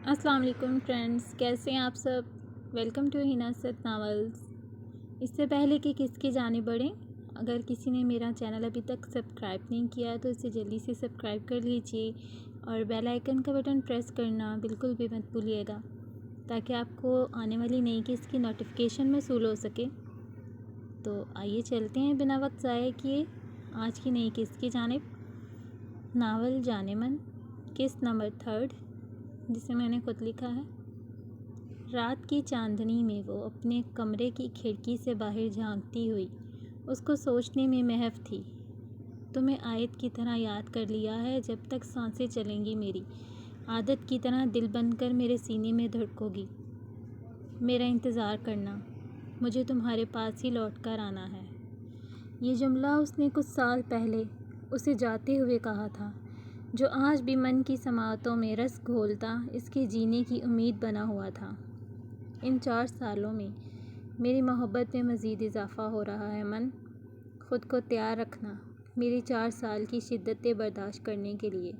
السلام علیکم فرینڈز، کیسے ہیں آپ سب؟ ویلکم ٹو ہینا ست ناولز۔ اس سے پہلے کہ کس کی جانب بڑھیں، اگر کسی نے میرا چینل ابھی تک سبسکرائب نہیں کیا تو اسے جلدی سے سبسکرائب کر لیجئے اور بیل آئیکن کا بٹن پریس کرنا بالکل بھی مت بھولیے گا تاکہ آپ کو آنے والی نئی کس کی نوٹیفیکیشن موصول ہو سکے۔ تو آئیے چلتے ہیں بنا وقت ضائع کیے آج کی نئی کس کی جانب۔ ناول جانے من، قسط نمبر 3 جسے میں نے خود لکھا ہے۔ رات کی چاندنی میں وہ اپنے کمرے کی کھڑکی سے باہر جھانکتی ہوئی اس کو سوچنے میں محو تھی۔ تمہیں آیت کی طرح یاد کر لیا ہے، جب تک سانسیں چلیں گی میری عادت کی طرح دل بن کر میرے سینے میں دھڑکو گی۔ میرا انتظار کرنا، مجھے تمہارے پاس ہی لوٹ کر آنا ہے۔ یہ جملہ اس نے کچھ سال پہلے اسے جاتے ہوئے کہا تھا، جو آج بھی من کی سماعتوں میں رس گھولتا اس کے جینے کی امید بنا ہوا تھا۔ ان 4 سالوں میں میری محبت میں مزید اضافہ ہو رہا ہے من، خود کو تیار رکھنا میری 4 سال کی شدتیں برداشت کرنے کے لیے۔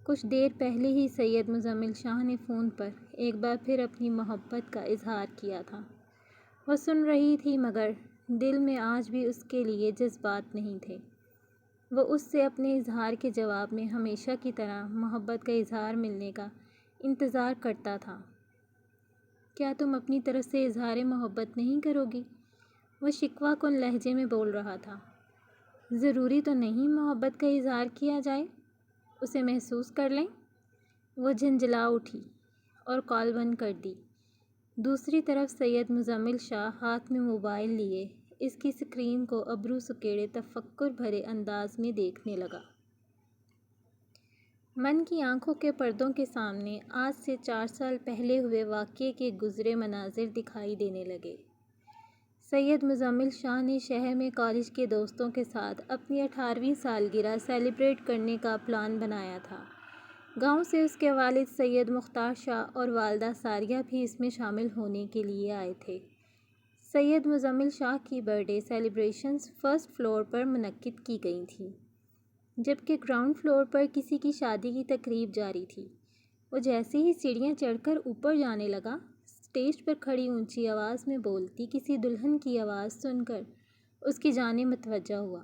کچھ دیر پہلے ہی سید مزمل شاہ نے فون پر ایک بار پھر اپنی محبت کا اظہار کیا تھا۔ وہ سن رہی تھی مگر دل میں آج بھی اس کے لیے جذبات نہیں تھے۔ وہ اس سے اپنے اظہار کے جواب میں ہمیشہ کی طرح محبت کا اظہار ملنے کا انتظار کرتا تھا۔ کیا تم اپنی طرف سے اظہار محبت نہیں کرو گی؟ وہ شکوہ کن لہجے میں بول رہا تھا۔ ضروری تو نہیں محبت کا اظہار کیا جائے، اسے محسوس کر لیں۔ وہ جھنجھلا اٹھی اور کال بند کر دی۔ دوسری طرف سید مزمل شاہ ہاتھ میں موبائل لیے اس کی سکرین کو ابرو سکیڑے تفکر بھرے انداز میں دیکھنے لگا۔ من کی آنکھوں کے پردوں کے سامنے آج سے 4 سال پہلے ہوئے واقعے کے گزرے مناظر دکھائی دینے لگے۔ سید مزمل شاہ نے شہر میں کالج کے دوستوں کے ساتھ اپنی 18ویں سالگرہ سیلیبریٹ کرنے کا پلان بنایا تھا۔ گاؤں سے اس کے والد سید مختار شاہ اور والدہ ساریہ بھی اس میں شامل ہونے کے لیے آئے تھے۔ سید مزمل شاہ کی birthday celebrations first floor پر منعقد کی گئی تھیں، جبکہ گراؤنڈ فلور پر کسی کی شادی کی تقریب جاری تھی۔ وہ جیسے ہی سیڑھیاں چڑھ کر اوپر جانے لگا، اسٹیج پر کھڑی اونچی آواز میں بولتی کسی دلہن کی آواز سن کر اس کی جانب متوجہ ہوا۔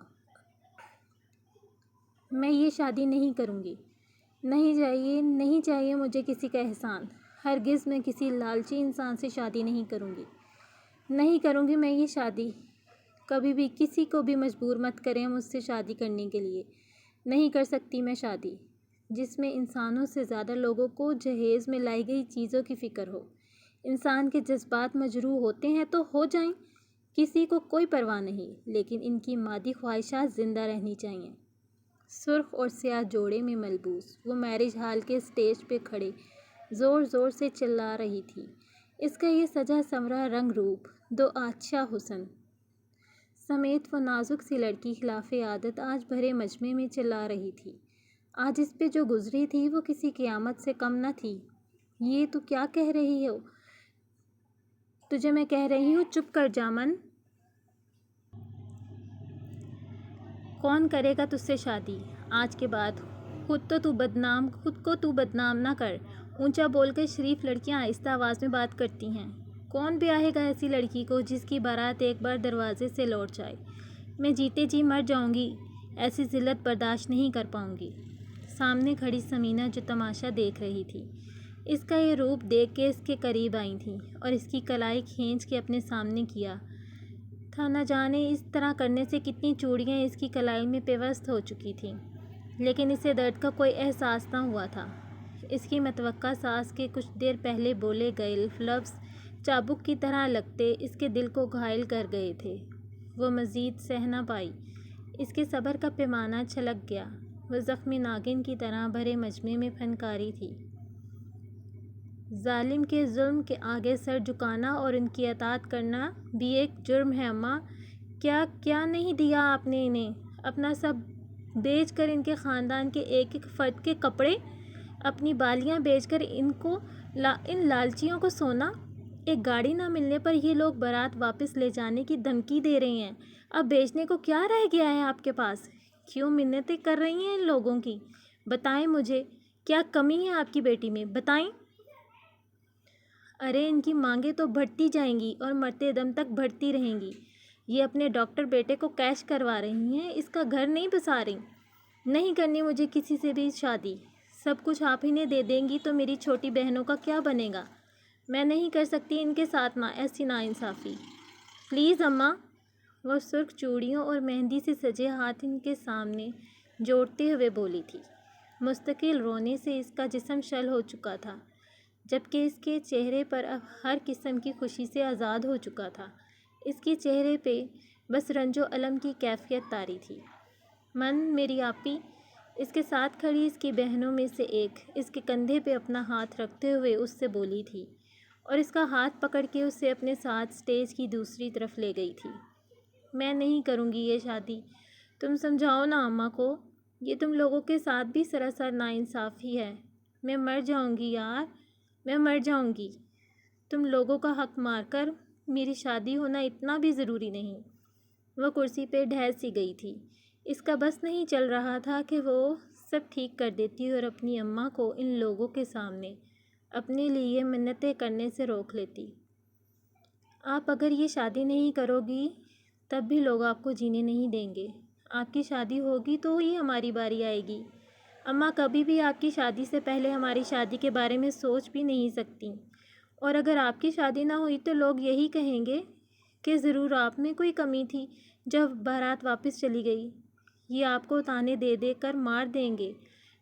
میں یہ شادی نہیں کروں گی، نہیں چاہیے مجھے کسی کا احسان، ہرگز میں کسی لالچی انسان سے شادی نہیں کروں گی، نہیں کروں گی میں یہ شادی، کبھی بھی کسی کو بھی مجبور مت کریں مجھ سے شادی کرنے کے لیے، نہیں کر سکتی میں شادی جس میں انسانوں سے زیادہ لوگوں کو جہیز میں لائی گئی چیزوں کی فکر ہو۔ انسان کے جذبات مجروح ہوتے ہیں تو ہو جائیں، کسی کو کوئی پرواہ نہیں، لیکن ان کی مادی خواہشات زندہ رہنی چاہئیں۔ سرخ اور سیاہ جوڑے میں ملبوس وہ میرج ہال کے اسٹیج پہ کھڑے زور زور سے چلا رہی تھی۔ اس کا یہ سجا سنورا رنگ روپ، دو آتشا حسن سمیت وہ نازک سی لڑکی خلاف عادت آج بھرے مجمع میں چلا رہی تھی۔ آج اس پہ جو گزری تھی وہ کسی قیامت سے کم نہ تھی۔ یہ تو کیا کہہ رہی ہو؟ تجھے میں کہہ رہی ہوں چپ کر جا من۔ کون کرے گا تجھ سے شادی آج کے بعد؟ خود کو تو بدنام نہ کر۔ اونچا بول کر شریف لڑکیاں آہستہ آواز میں بات کرتی ہیں۔ کون بیاہے گا ایسی لڑکی کو جس کی بارات ایک بار دروازے سے لوٹ جائے؟ میں جیتے جی مر جاؤں گی، ایسی ذلت برداشت نہیں کر پاؤں گی۔ سامنے کھڑی ثمینہ جو تماشا دیکھ رہی تھی، اس کا یہ روپ دیکھ کے اس کے قریب آئی تھیں اور اس کی کلائی کھینچ کے اپنے سامنے کیا تھا۔ نہ جانے اس طرح کرنے سے کتنی چوڑیاں اس کی کلائی میں پیوست ہو چکی تھیں، لیکن اسے درد کا کوئی احساس نہ ہوا تھا۔ اس کی متوقع ساس کے کچھ دیر پہلے بولے گئے لفظ چابک کی طرح لگتے اس کے دل کو گھائل کر گئے تھے۔ وہ مزید سہ نہ پائی، اس کے صبر کا پیمانہ چھلک گیا۔ وہ زخمی ناگن کی طرح بھرے مجمع میں پھنکاری تھی۔ ظالم کے ظلم کے آگے سر جھکانا اور ان کی اطاعت کرنا بھی ایک جرم ہے اماں۔ کیا نہیں دیا آپ نے انہیں؟ اپنا سب بیچ کر ان کے خاندان کے ایک ایک فرد کے کپڑے، اپنی بالیاں بیچ کر ان لالچیوں کو سونا۔ ایک گاڑی نہ ملنے پر یہ لوگ بارات واپس لے جانے کی دھمکی دے رہے ہیں۔ اب بیچنے کو کیا رہ گیا ہے آپ کے پاس؟ کیوں منتیں کر رہی ہیں ان لوگوں کی؟ بتائیں مجھے، کیا کمی ہے آپ کی بیٹی میں؟ بتائیں۔ ارے ان کی مانگیں تو بڑھتی جائیں گی اور مرتے دم تک بڑھتی رہیں گی۔ یہ اپنے ڈاکٹر بیٹے کو کیش کروا رہی ہیں، اس کا گھر نہیں بسا رہی۔ نہیں کرنی مجھے کسی سے بھی شادی، سب کچھ آپ ہی نے دے دیں گی تو میری چھوٹی بہنوں کا کیا بنے گا؟ میں نہیں کر سکتی ان کے ساتھ ایسی ناانصافی، پلیز اماں۔ وہ سرخ چوڑیوں اور مہندی سے سجے ہاتھ ان کے سامنے جوڑتے ہوئے بولی تھی۔ مستقل رونے سے اس کا جسم شل ہو چکا تھا، جبکہ اس کے چہرے پر اب ہر قسم کی خوشی سے آزاد ہو چکا تھا۔ اس کے چہرے پہ بس رنج و الم کی کیفیت طاری تھی۔ میری آپی، اس کے ساتھ کھڑی اس کی بہنوں میں سے ایک اس کے کندھے پہ اپنا ہاتھ رکھتے ہوئے اس سے بولی تھی اور اس کا ہاتھ پکڑ کے اسے اپنے ساتھ اسٹیج کی دوسری طرف لے گئی تھی۔ میں نہیں کروں گی یہ شادی، تم سمجھاؤ نا اماں کو، یہ تم لوگوں کے ساتھ بھی سراسر ناانصافی ہے۔ میں مر جاؤں گی یار، میں مر جاؤں گی۔ تم لوگوں کا حق مار کر میری شادی ہونا اتنا بھی ضروری نہیں۔ وہ کرسی پہ ڈھہر سی گئی تھی۔ اس کا بس نہیں چل رہا تھا کہ وہ سب ٹھیک کر دیتی اور اپنی اماں کو ان لوگوں کے سامنے اپنے لیے منتیں کرنے سے روک لیتی۔ آپ اگر یہ شادی نہیں کرو گی تب بھی لوگ آپ کو جینے نہیں دیں گے۔ آپ کی شادی ہوگی تو ہی ہماری باری آئے گی۔ اماں کبھی بھی آپ کی شادی سے پہلے ہماری شادی کے بارے میں سوچ بھی نہیں سکتی، اور اگر آپ کی شادی نہ ہوئی تو لوگ یہی کہیں گے کہ ضرور آپ میں کوئی کمی تھی جب بارات واپس چلی گئی۔ یہ آپ کو تانے دے دے کر مار دیں گے،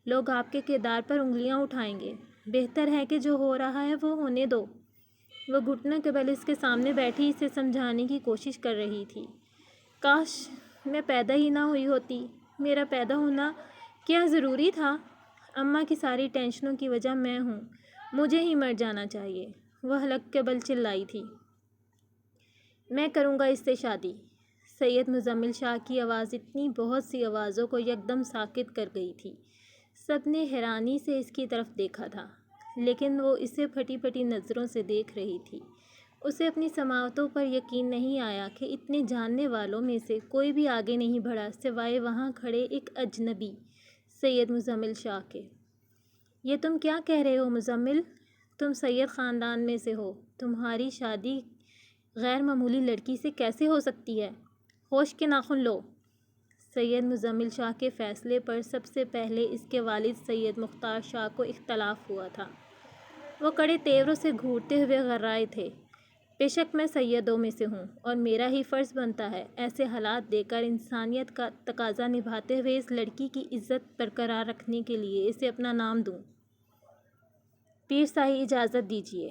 لوگ آپ کے کردار پر انگلیاں اٹھائیں گے۔ بہتر ہے کہ جو ہو رہا ہے وہ ہونے دو۔ وہ گھٹنوں کے بل اس کے سامنے بیٹھی اسے سمجھانے کی کوشش کر رہی تھی۔ کاش میں پیدا ہی نہ ہوئی ہوتی، میرا پیدا ہونا کیا ضروری تھا؟ اماں کی ساری ٹینشنوں کی وجہ میں ہوں، مجھے ہی مر جانا چاہیے، وہ حلق کے بل چلائی تھی۔ میں کروں گا اس سے شادی۔ سید مزمل شاہ کی آواز اتنی بہت سی آوازوں کو یکدم ساکت کر گئی تھی۔ سب نے حیرانی سے اس کی طرف دیکھا تھا، لیکن وہ اسے پھٹی پھٹی نظروں سے دیکھ رہی تھی۔ اسے اپنی سماعتوں پر یقین نہیں آیا کہ اتنے جاننے والوں میں سے کوئی بھی آگے نہیں بڑھا سوائے وہاں کھڑے ایک اجنبی سید مزمل شاہ کے۔ یہ تم کیا کہہ رہے ہو مزمل؟ تم سید خاندان میں سے ہو، تمہاری شادی غیر معمولی لڑکی سے کیسے ہو سکتی ہے؟ ہوش کے ناخن لو۔ سید مزمل شاہ کے فیصلے پر سب سے پہلے اس کے والد سید مختار شاہ کو اختلاف ہوا تھا۔ وہ کڑے تیوروں سے گھورتے ہوئے غرائے تھے۔ بے شک میں سیدوں میں سے ہوں اور میرا ہی فرض بنتا ہے ایسے حالات دے کر انسانیت کا تقاضا نبھاتے ہوئے اس لڑکی کی عزت برقرار رکھنے کے لیے اسے اپنا نام دوں۔ پیر صاحب اجازت دیجیے،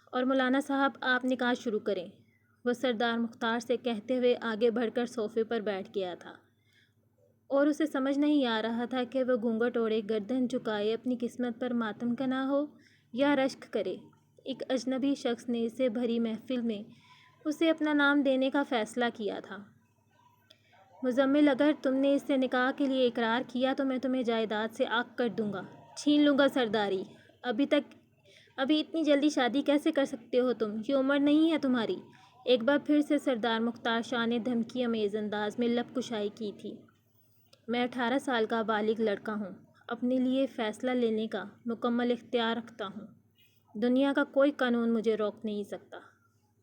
اور مولانا صاحب آپ نکاح شروع کریں۔ وہ سردار مختار سے کہتے ہوئے آگے بڑھ کر صوفے پر بیٹھ گیا تھا، اور اسے سمجھ نہیں آ رہا تھا کہ وہ گھونگھٹ اوڑھے گردن جھکائے اپنی قسمت پر ماتم کنا ہو یا رشک کرے۔ ایک اجنبی شخص نے اسے بھری محفل میں اسے اپنا نام دینے کا فیصلہ کیا تھا۔ مزمل، اگر تم نے اس سے نکاح کے لیے اقرار کیا تو میں تمہیں جائیداد سے عاق کر دوں گا، چھین لوں گا سرداری۔ ابھی اتنی جلدی شادی کیسے کر سکتے ہو تم؟ یہ عمر نہیں ہے تمہاری۔ ایک بار پھر سے سردار مختار شاہ نے دھمکی امیز انداز میں لب کشائی کی تھی۔ میں 18 سال کا بالغ لڑکا ہوں، اپنے لیے فیصلہ لینے کا مکمل اختیار رکھتا ہوں۔ دنیا کا کوئی قانون مجھے روک نہیں سکتا۔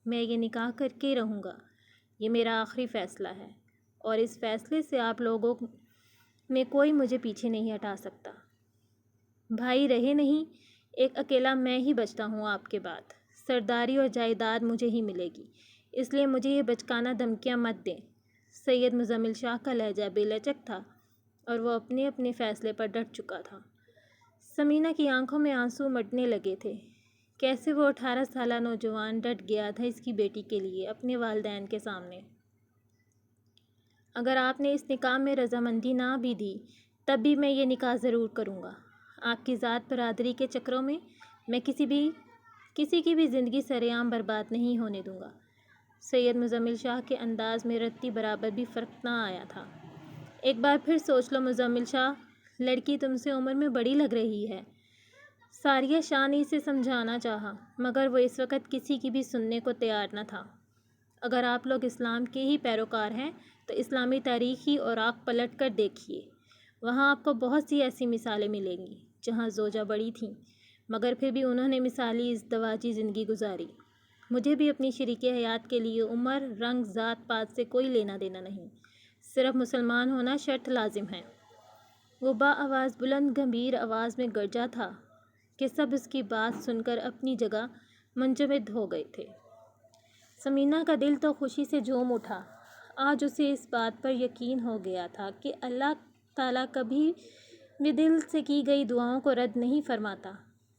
میں یہ نکاح کر کے رہوں گا، یہ میرا آخری فیصلہ ہے، اور اس فیصلے سے آپ لوگوں میں کوئی مجھے پیچھے نہیں ہٹا سکتا۔ بھائی رہے نہیں، ایک اکیلا میں ہی بچتا ہوں آپ کے بعد۔ سرداری اور جائیداد مجھے ہی ملے گی، اس لیے مجھے یہ بچکانہ دھمکیاں مت دیں۔ سید مزمل شاہ کا لہجہ بے لچک تھا اور وہ اپنے فیصلے پر ڈٹ چکا تھا۔ ثمینہ کی آنکھوں میں آنسو مٹنے لگے تھے۔ کیسے وہ 18 سالہ نوجوان ڈٹ گیا تھا اس کی بیٹی کے لیے اپنے والدین کے سامنے۔ اگر آپ نے اس نکاح میں رضامندی نہ بھی دی تب بھی میں یہ نکاح ضرور کروں گا۔ آپ کی ذات برادری کے چکروں میں میں کسی کی بھی زندگی سر عام برباد نہیں ہونے دوں گا۔ سید مزمل شاہ کے انداز میں رتی برابر بھی فرق نہ آیا تھا۔ ایک بار پھر سوچ لو مزمل شاہ، لڑکی تم سے عمر میں بڑی لگ رہی ہے۔ ساریہ شاہ نے اسے سمجھانا چاہا، مگر وہ اس وقت کسی کی بھی سننے کو تیار نہ تھا۔ اگر آپ لوگ اسلام کے ہی پیروکار ہیں تو اسلامی تاریخ ہی اور آنکھ پلٹ کر دیکھیے، وہاں آپ کو بہت سی ایسی مثالیں ملیں گی جہاں زوجہ بڑی تھیں مگر پھر بھی انہوں نے مثالی ازدواجی زندگی گزاری۔ مجھے بھی اپنی شریک حیات کے لیے عمر، رنگ، ذات پات سے کوئی لینا دینا نہیں، صرف مسلمان ہونا شرط لازم ہے۔ وہ آواز بلند گمبھیر آواز میں گرجا تھا کہ سب اس کی بات سن کر اپنی جگہ منجمد ہو گئے تھے۔ ثمینہ کا دل تو خوشی سے جھوم اٹھا۔ آج اسے اس بات پر یقین ہو گیا تھا کہ اللہ تعالیٰ کبھی بھی دل سے کی گئی دعاؤں کو رد نہیں فرماتا۔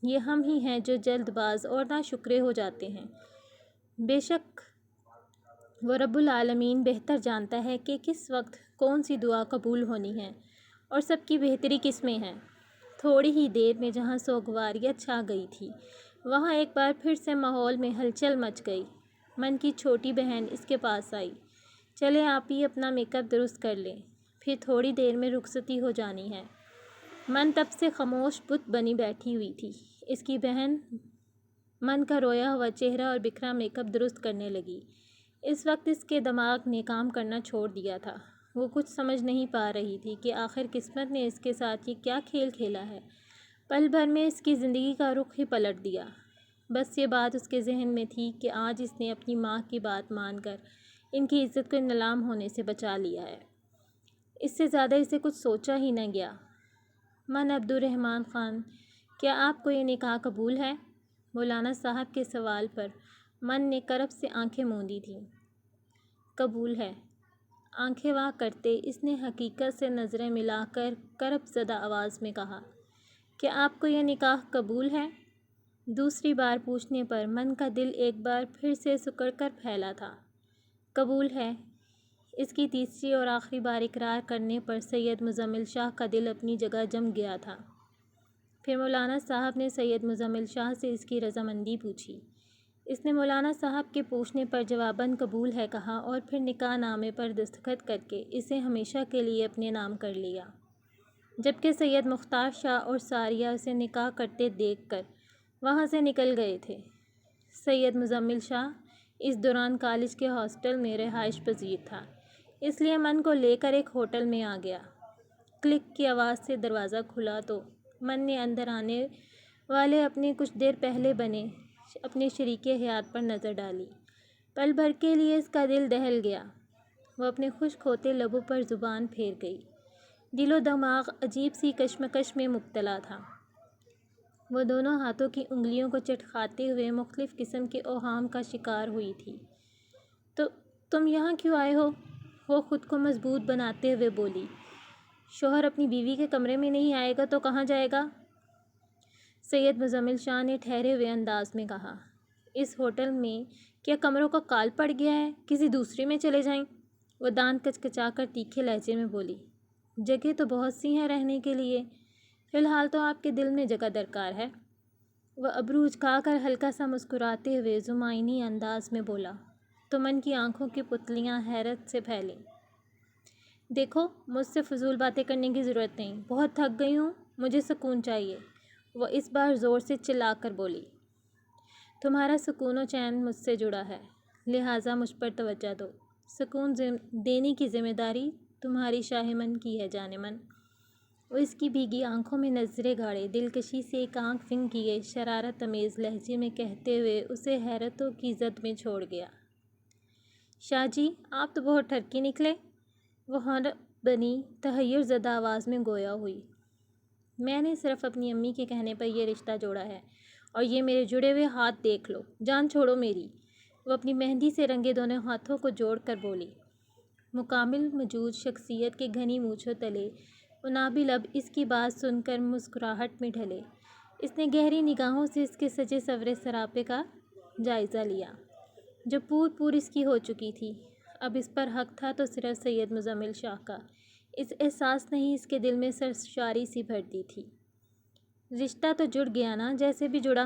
یہ ہم ہی ہیں جو جلد باز اور ناشکرے ہو جاتے ہیں۔ بے شک وہ رب العالمین بہتر جانتا ہے کہ کس وقت کون سی دعا قبول ہونی ہے اور سب کی بہتری کس میں ہے۔ تھوڑی ہی دیر میں جہاں سوگواریت چھا گئی تھی، وہاں ایک بار پھر سے ماحول میں ہلچل مچ گئی۔ من کی چھوٹی بہن اس کے پاس آئی۔ چلے آپ ہی اپنا میک اپ درست کر لیں، پھر تھوڑی دیر میں رخصتی ہو جانی ہے۔ من تب سے خاموش بت بنی بیٹھی ہوئی تھی۔ اس کی بہن من کا رویا ہوا چہرہ اور بکھرا میک اپ درست کرنے لگی۔ اس وقت اس کے دماغ نے کام کرنا چھوڑ دیا تھا۔ وہ کچھ سمجھ نہیں پا رہی تھی کہ آخر قسمت نے اس کے ساتھ یہ کیا کھیل کھیلا ہے۔ پل بھر میں اس کی زندگی کا رخ ہی پلٹ دیا۔ بس یہ بات اس کے ذہن میں تھی کہ آج اس نے اپنی ماں کی بات مان کر ان کی عزت کو نیلام ہونے سے بچا لیا ہے۔ اس سے زیادہ اسے کچھ سوچا ہی نہ گیا۔ من عبد الرحمن خان، کیا آپ کو یہ نکاح قبول ہے؟ مولانا صاحب کے سوال پر من نے کرب سے آنکھیں موندی تھیں۔ قبول ہے، آنکھیں واہ کرتے اس نے حقیقت سے نظریں ملا کر کرب زدہ آواز میں کہا، کیا آپ کو یہ نکاح قبول ہے؟ دوسری بار پوچھنے پر من کا دل ایک بار پھر سے سکڑ کر پھیلا تھا۔ قبول ہے۔ اس کی تیسری اور آخری بار اقرار کرنے پر سید مزمل شاہ کا دل اپنی جگہ جم گیا تھا۔ پھر مولانا صاحب نے سید مزمل شاہ سے اس کی رضامندی پوچھی۔ اس نے مولانا صاحب کے پوچھنے پر جواباً قبول ہے کہا اور پھر نکاح نامے پر دستخط کر کے اسے ہمیشہ کے لیے اپنے نام کر لیا۔ جبکہ سید مختار شاہ اور ساریہ اسے نکاح کرتے دیکھ کر وہاں سے نکل گئے تھے۔ سید مزمل شاہ اس دوران کالج کے ہاسٹل میں رہائش پذیر تھا، اس لیے من کو لے کر ایک ہوٹل میں آ گیا۔ کلک کی آواز سے دروازہ کھلا تو من نے اندر آنے والے اپنے کچھ دیر پہلے بنے اپنے شریک حیات پر نظر ڈالی۔ پل بھر کے لیے اس کا دل دہل گیا۔ وہ اپنے خشک ہوتے لبوں پر زبان پھیر گئی۔ دل و دماغ عجیب سی کشمکش میں مبتلا تھا۔ وہ دونوں ہاتھوں کی انگلیوں کو چٹکھاتے ہوئے مختلف قسم کے اوہام کا شکار ہوئی تھی۔ تو تم یہاں کیوں آئے ہو؟ وہ خود کو مضبوط بناتے ہوئے بولی۔ شوہر اپنی بیوی کے کمرے میں نہیں آئے گا تو کہاں جائے گا؟ سید مزمل شاہ نے ٹھہرے ہوئے انداز میں کہا۔ اس ہوٹل میں کیا کمروں کا کال پڑ گیا ہے؟ کسی دوسرے میں چلے جائیں۔ وہ دانت کچکچا کر تیکھے لہجے میں بولی۔ جگہ تو بہت سی ہیں رہنے کے لیے، فی الحال تو آپ کے دل میں جگہ درکار ہے۔ وہ ابرو اچکا کر ہلکا سا مسکراتے ہوئے زمائنی انداز میں بولا تو من کی آنکھوں کی پتلیاں حیرت سے پھیلیں۔ دیکھو، مجھ سے فضول باتیں کرنے کی ضرورت نہیں، بہت تھک گئی ہوں، مجھے سکون چاہیے۔ وہ اس بار زور سے چلا کر بولی۔ تمہارا سکون و چین مجھ سے جڑا ہے، لہٰذا مجھ پر توجہ دو۔ سکون دینے کی ذمہ داری تمہاری شاہ من کی ہے جان من۔ وہ اس کی بھیگی آنکھوں میں نظریں گاڑے دلکشی سے ایک آنکھ فنگ کیے شرارت امیز لہجے میں کہتے ہوئے اسے حیرتوں کی زد میں چھوڑ گیا۔ شاہ جی، آپ تو بہت ٹھرکی نکلے۔ وہ حیرت بنی تحیر زدہ آواز میں گویا ہوئی۔ میں نے صرف اپنی امی کے کہنے پر یہ رشتہ جوڑا ہے اور یہ میرے جڑے ہوئے ہاتھ دیکھ لو، جان چھوڑو میری۔ وہ اپنی مہندی سے رنگے دونوں ہاتھوں کو جوڑ کر بولی۔ مکمل موجود شخصیت کے گھنی مونچھوں تلے منابی لب اس کی بات سن کر مسکراہٹ میں ڈھلے۔ اس نے گہری نگاہوں سے اس کے سجے سورے سراپے کا جائزہ لیا، جو پور اس کی ہو چکی تھی۔ اب اس پر حق تھا تو صرف سید مزمل شاہ کا۔ اس احساس نے ہی اس کے دل میں سرشاری سی بھر دی تھی۔ رشتہ تو جڑ گیا نا، جیسے بھی جڑا۔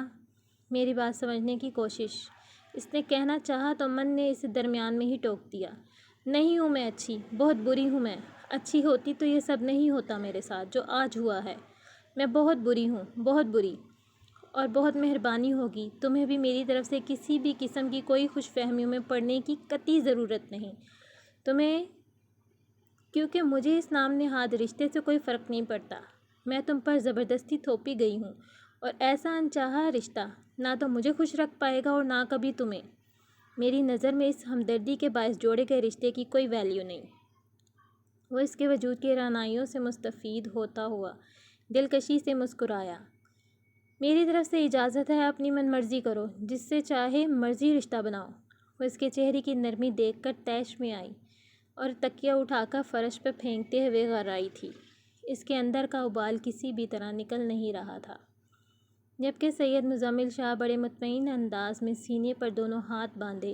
میری بات سمجھنے کی کوشش۔ اس نے کہنا چاہا تو من نے اسے درمیان میں ہی ٹوک دیا۔ نہیں ہوں میں اچھی، بہت بری ہوں میں۔ اچھی ہوتی تو یہ سب نہیں ہوتا میرے ساتھ جو آج ہوا ہے۔ میں بہت بری ہوں، بہت بری۔ اور بہت مہربانی ہوگی تمہیں بھی میری طرف سے کسی بھی قسم کی کوئی خوش فہمیوں میں پڑنے کی قطعی ضرورت نہیں تمہیں، کیونکہ مجھے اس نام نہاد رشتے سے کوئی فرق نہیں پڑتا۔ میں تم پر زبردستی تھوپی گئی ہوں اور ایسا انچاہا رشتہ نہ تو مجھے خوش رکھ پائے گا اور نہ کبھی تمہیں۔ میری نظر میں اس ہمدردی کے باعث جوڑے گئے رشتے کی کوئی ویلیو نہیں۔ وہ اس کے وجود کی رعنائیوں سے مستفید ہوتا ہوا دلکشی سے مسکرایا۔ میری طرف سے اجازت ہے، اپنی من مرضی کرو، جس سے چاہے مرضی رشتہ بناؤ۔ وہ اس کے چہرے کی نرمی دیکھ کر طیش میں آئی اور تکیہ اٹھا کر فرش پہ پھینکتے ہوئے غرائی تھی۔ اس کے اندر کا ابال کسی بھی طرح نکل نہیں رہا تھا، جبکہ سید مزمل شاہ بڑے مطمئن انداز میں سینے پر دونوں ہاتھ باندھے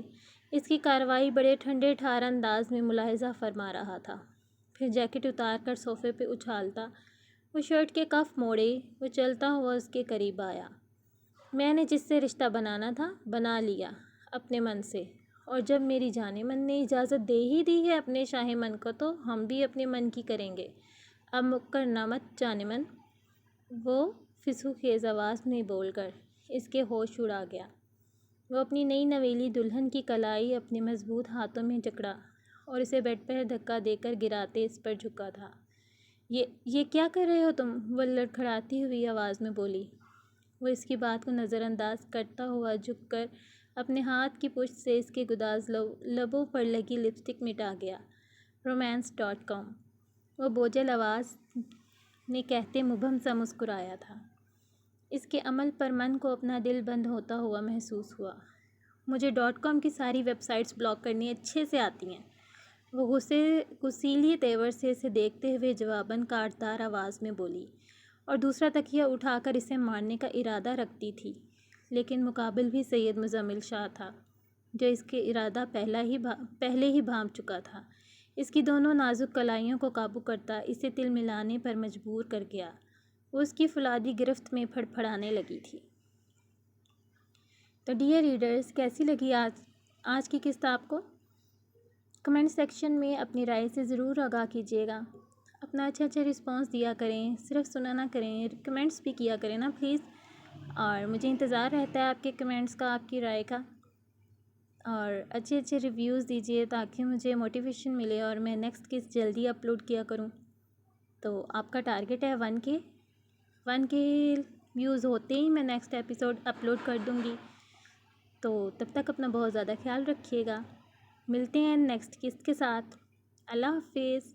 اس کی کارروائی بڑے ٹھنڈے ٹھار انداز میں ملاحظہ فرما رہا تھا۔ پھر جیکٹ اتار کر صوفے پہ اچھالتا، وہ شرٹ کے کف موڑے، وہ چلتا ہوا اس کے قریب آیا۔ میں نے جس سے رشتہ بنانا تھا بنا لیا اپنے من سے، اور جب میری جان من نے اجازت دے ہی دی ہے اپنے شاہ من کو، تو ہم بھی اپنے من کی کریں گے۔ اب مکر نہ مت جان من، وہ فسوں خیز آواز میں بول کر اس کے ہوش اڑا گیا۔ وہ اپنی نئی نویلی دلہن کی کلائی اپنے مضبوط ہاتھوں میں جکڑا اور اسے بیڈ پر دھکا دے کر گراتے اس پر جھکا تھا۔ یہ کیا کر رہے ہو تم؟ وہ لڑکھڑاتی ہوئی آواز میں بولی۔ وہ اس کی بات کو نظر انداز کرتا ہوا جھک کر اپنے ہاتھ کی پشت سے اس کے گداز لبوں پر لگی لپسٹک مٹا گیا۔ romance.com وہ بوجھل آواز نے کہتے مبہم سا مسکرایا تھا۔ اس کے عمل پر من کو اپنا دل بند ہوتا ہوا محسوس ہوا۔ مجھے .com کی ساری ویب سائٹس بلاک کرنی اچھے سے آتی ہیں، وہ غصیلی تیور سے اسے دیکھتے ہوئے جواباً کاٹدار آواز میں بولی، اور دوسرا تکیہ اٹھا کر اسے مارنے کا ارادہ رکھتی تھی، لیکن مقابل بھی سید مزمل شاہ تھا، جو اس کے ارادہ پہلے ہی بھانپ چکا تھا۔ اس کی دونوں نازک کلائیوں کو قابو کرتا اسے تل ملانے پر مجبور کر گیا۔ وہ اس کی فولادی گرفت میں پھڑپھڑانے لگی تھی۔ تو ڈیئر ریڈرز، کیسی لگی آج کی قسط آپ کو؟ کمنٹ سیکشن میں اپنی رائے سے ضرور آگاہ کیجیے گا۔ اپنا اچھا رسپانس دیا کریں، صرف سنا نہ کریں، کمنٹس بھی کیا کریں نا پلیز، اور مجھے انتظار رہتا ہے آپ کے کمنٹس کا، آپ کی رائے کا، اور اچھے ریویوز دیجیے تاکہ مجھے موٹیویشن ملے اور میں نیکسٹ قسط جلدی اپلوڈ کیا کروں۔ تو آپ کا ٹارگٹ ہے 1K ویوز ہوتے ہی میں نیکسٹ ایپیسوڈ اپلوڈ کر دوں گی۔ تو تب تک اپنا بہت زیادہ خیال رکھیے گا۔ ملتے ہیں نیکسٹ قسط کے ساتھ۔ اللہ حافظ۔